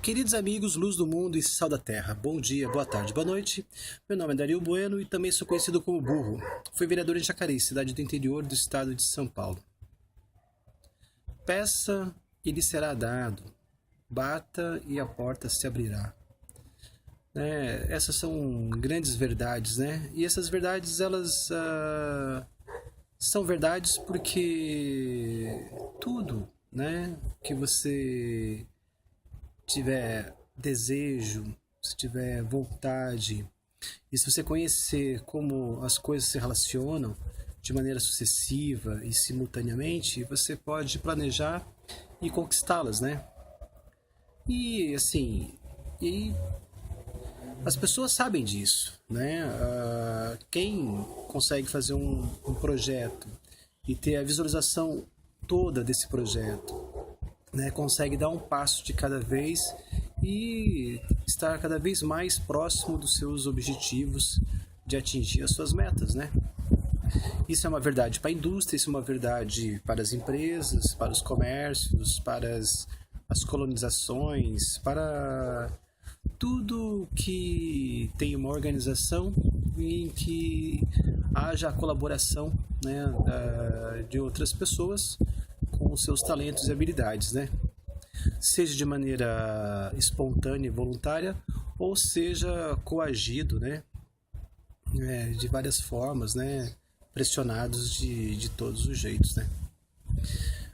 Queridos amigos, luz do mundo e sal da terra, bom dia, boa tarde, boa noite. Meu nome é Dario Bueno e também sou conhecido como Burro. Fui vereador em Jacareí, cidade do interior do estado de São Paulo. Peça e lhe será dado, bata e a porta se abrirá. Essas são grandes verdades, né? E essas verdades, elas são verdades porque tudo, né, que você tiver desejo, se tiver vontade, e se você conhecer como as coisas se relacionam de maneira sucessiva e simultaneamente, você pode planejar e conquistá-las, né? E assim, e as pessoas sabem disso, né? Quem consegue fazer um projeto e ter a visualização toda desse projeto, né, consegue dar um passo de cada vez e estar cada vez mais próximo dos seus objetivos de atingir as suas metas, né? Isso é uma verdade para a indústria, isso é uma verdade para as empresas, para os comércios, para as colonizações, para tudo que tem uma organização em que haja a colaboração, né, de outras pessoas com os seus talentos e habilidades, né? Seja de maneira espontânea e voluntária, ou seja coagido, né? De várias formas, né? Pressionados de todos os jeitos, né?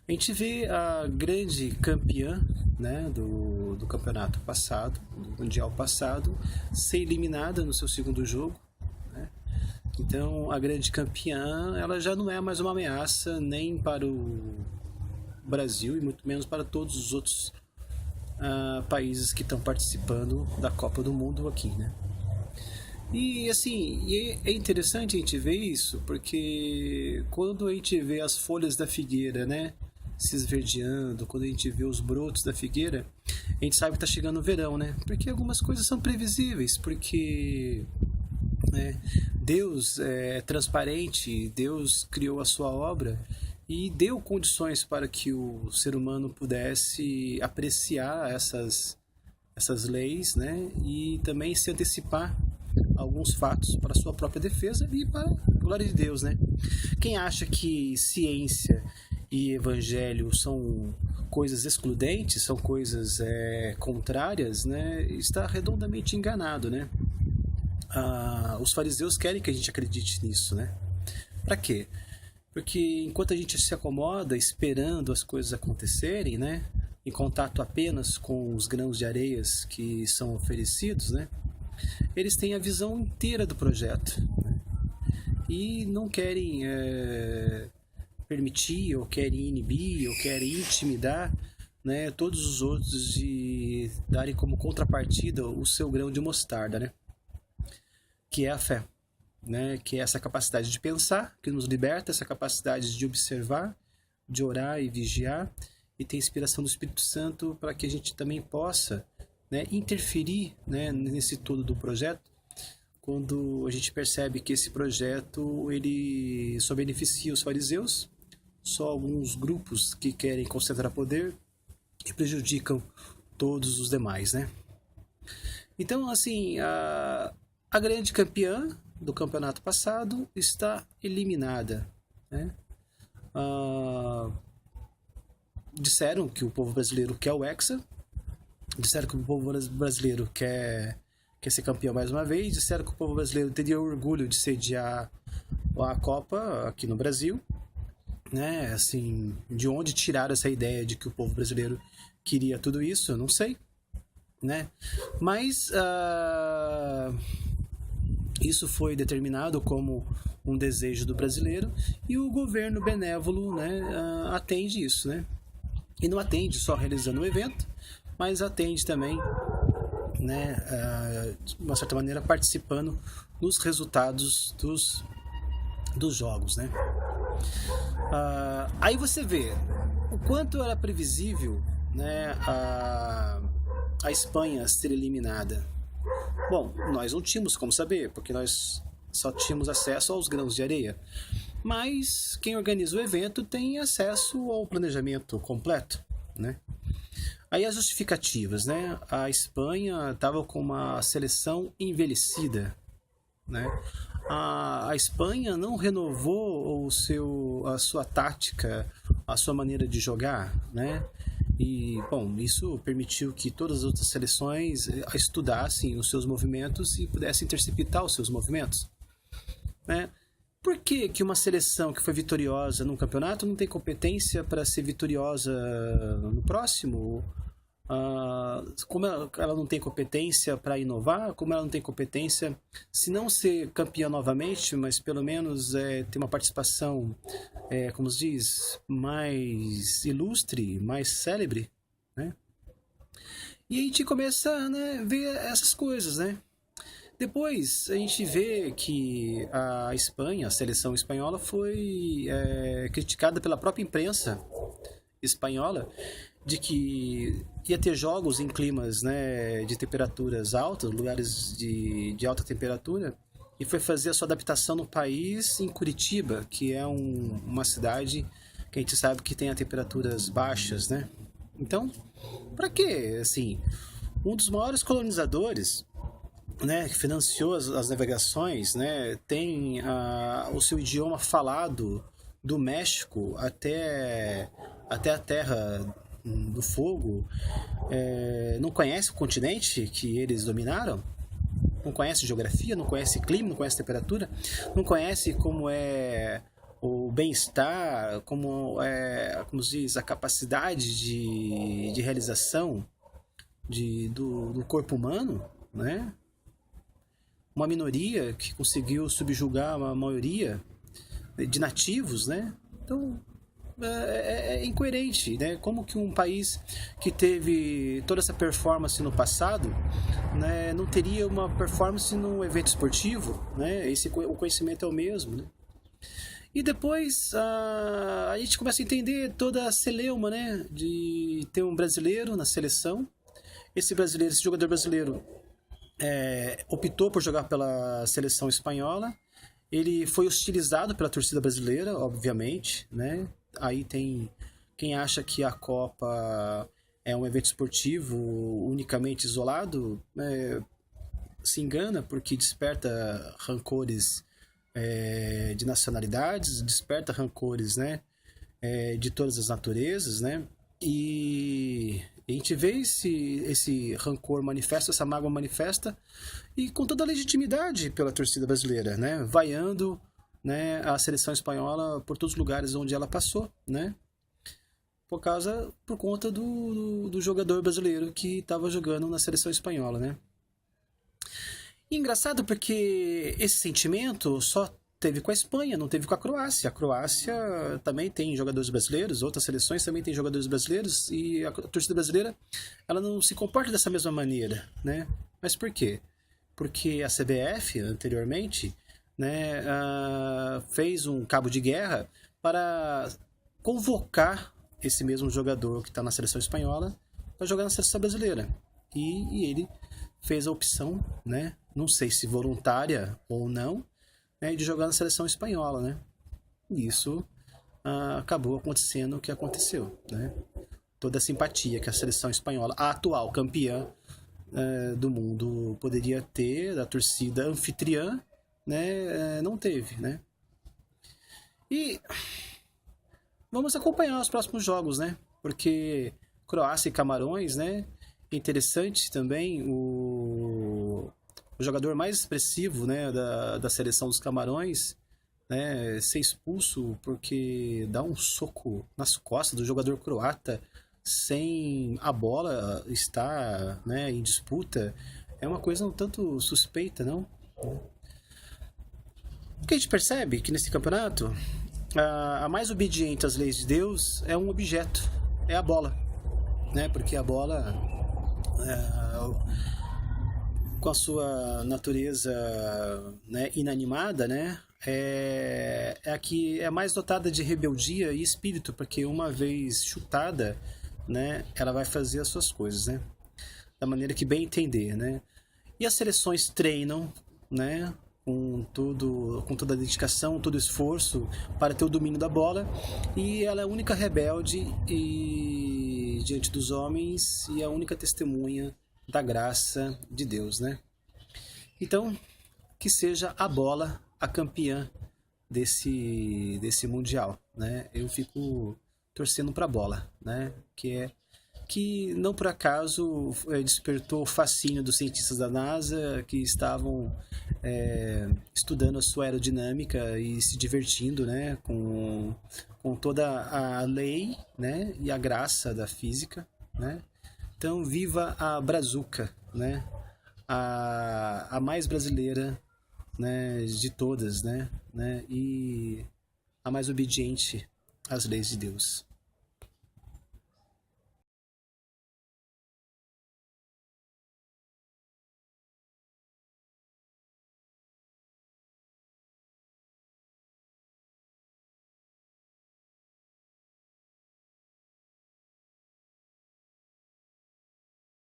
A gente vê a grande campeã, né, do campeonato passado, do mundial passado, ser eliminada no seu segundo jogo, né? Então a grande campeã, ela já não é mais uma ameaça nem para o Brasil e muito menos para todos os outros países que estão participando da Copa do Mundo aqui, né? E assim, é interessante a gente ver isso, porque quando a gente vê as folhas da figueira, né, se esverdeando, quando a gente vê os brotos da figueira, a gente sabe que está chegando o verão, né? Porque algumas coisas são previsíveis, porque Deus é transparente, Deus criou a sua obra e deu condições para que o ser humano pudesse apreciar essas leis, né? E também se antecipar alguns fatos para a sua própria defesa e para a glória de Deus, né? Quem acha que ciência e evangelho são coisas excludentes, são coisas contrárias, né? Está redondamente enganado, né? Os fariseus querem que a gente acredite nisso, né? Para quê? Porque enquanto a gente se acomoda esperando as coisas acontecerem, né, em contato apenas com os grãos de areias que são oferecidos, né, eles têm a visão inteira do projeto, né, e não querem permitir, ou querem inibir, ou querem intimidar, né, todos os outros de darem como contrapartida o seu grão de mostarda, né, que é a fé. Né, que é essa capacidade de pensar, que nos liberta, essa capacidade de observar, de orar e vigiar, e ter inspiração do Espírito Santo para que a gente também possa, né, interferir, né, nesse todo do projeto, quando a gente percebe que esse projeto ele só beneficia os fariseus, só alguns grupos que querem concentrar poder e prejudicam todos os demais, né? Então, assim, a grande campeã do campeonato passado está eliminada, né? Disseram que o povo brasileiro quer o Hexa, disseram que o povo brasileiro quer ser campeão mais uma vez, disseram que o povo brasileiro teria orgulho de sediar a Copa aqui no Brasil, né? Assim, de onde tiraram essa ideia de que o povo brasileiro queria tudo isso, eu não sei, né? Mas isso foi determinado como um desejo do brasileiro e o governo benévolo, né, atende isso, né? E não atende só realizando o evento, mas atende também, né, de uma certa maneira participando nos resultados dos jogos, né? Aí você vê o quanto era previsível, né, a Espanha ser eliminada. Bom, nós não tínhamos como saber, porque nós só tínhamos acesso aos grãos de areia. Mas quem organiza o evento tem acesso ao planejamento completo, né? Aí as justificativas, né? A Espanha estava com uma seleção envelhecida, né? A Espanha não renovou a sua tática, a sua maneira de jogar, né? E, bom, isso permitiu que todas as outras seleções estudassem os seus movimentos e pudessem interceptar os seus movimentos, né? Por que que uma seleção que foi vitoriosa num campeonato não tem competência para ser vitoriosa no próximo? Como ela não tem competência para inovar, como ela não tem competência, se não ser campeã novamente, mas pelo menos ter uma participação, como se diz, mais ilustre, mais célebre, né? E a gente começa a, né, ver essas coisas, né? Depois a gente vê que a Espanha, a seleção espanhola, foi criticada pela própria imprensa espanhola de que ia ter jogos em climas, né, de temperaturas altas, lugares de alta temperatura, e foi fazer a sua adaptação no país, em Curitiba, que é uma cidade que a gente sabe que tem temperaturas baixas, né? Então, para quê? Assim, um dos maiores colonizadores, né, que financiou as navegações, né, tem o seu idioma falado do México até a Terra do Fogo, não conhece o continente que eles dominaram, não conhece geografia, não conhece clima, não conhece temperatura, não conhece como é o bem-estar, como se diz, a capacidade de realização do corpo humano, né? Uma minoria que conseguiu subjugar uma maioria de nativos, né? Então é incoerente, né? Como que um país que teve toda essa performance no passado, né, não teria uma performance num evento esportivo, né? O conhecimento é o mesmo, né? E depois a gente começa a entender toda a celeuma, né, de ter um brasileiro na seleção. Esse jogador brasileiro optou por jogar pela seleção espanhola. Ele foi hostilizado pela torcida brasileira, obviamente, né? Aí tem quem acha que a Copa é um evento esportivo unicamente isolado, se engana, porque desperta rancores de nacionalidades, desperta rancores, né, de todas as naturezas, né? E a gente vê esse rancor manifesta, essa mágoa manifesta, e com toda a legitimidade pela torcida brasileira, né? Vaiando, né, a seleção espanhola por todos os lugares onde ela passou, né? Por conta do jogador brasileiro que estava jogando na seleção espanhola, né? E engraçado porque esse sentimento só teve com a Espanha, não teve com a Croácia. A Croácia também tem jogadores brasileiros, outras seleções também têm jogadores brasileiros, e a torcida brasileira ela não se comporta dessa mesma maneira, né? Mas por quê? Porque a CBF, anteriormente, né, fez um cabo de guerra para convocar esse mesmo jogador que está na seleção espanhola para jogar na seleção brasileira. E ele fez a opção, né, não sei se voluntária ou não, né, de jogar na seleção espanhola, né? E isso acabou acontecendo o que aconteceu, né? Toda a simpatia que a seleção espanhola, a atual campeã do mundo, poderia ter, da torcida anfitriã, né, não teve, né? E vamos acompanhar os próximos jogos, né? Porque Croácia e Camarões, né? Interessante também o jogador mais expressivo, né, da seleção dos Camarões, né, ser expulso porque dá um soco nas costas do jogador croata sem a bola estar, né, em disputa, é uma coisa um tanto suspeita, não? O que a gente percebe que nesse campeonato a mais obediente às leis de Deus é um objeto, é a bola, né? Porque a bola, com a sua natureza, né, inanimada, né, é a que é mais dotada de rebeldia e espírito, porque uma vez chutada, né, ela vai fazer as suas coisas, né, da maneira que bem entender, né. E as seleções treinam, né, com toda a dedicação, todo o esforço para ter o domínio da bola, e ela é a única rebelde e diante dos homens e a única testemunha da graça de Deus, né? Então, que seja a bola a campeã desse mundial, né? Eu fico torcendo para a bola, né? Que não por acaso despertou o fascínio dos cientistas da NASA que estavam estudando a sua aerodinâmica e se divertindo, né, com toda a lei, né, e a graça da física, né? Então viva a Brazuca, né? A mais brasileira, né, de todas, né? E a mais obediente às leis de Deus.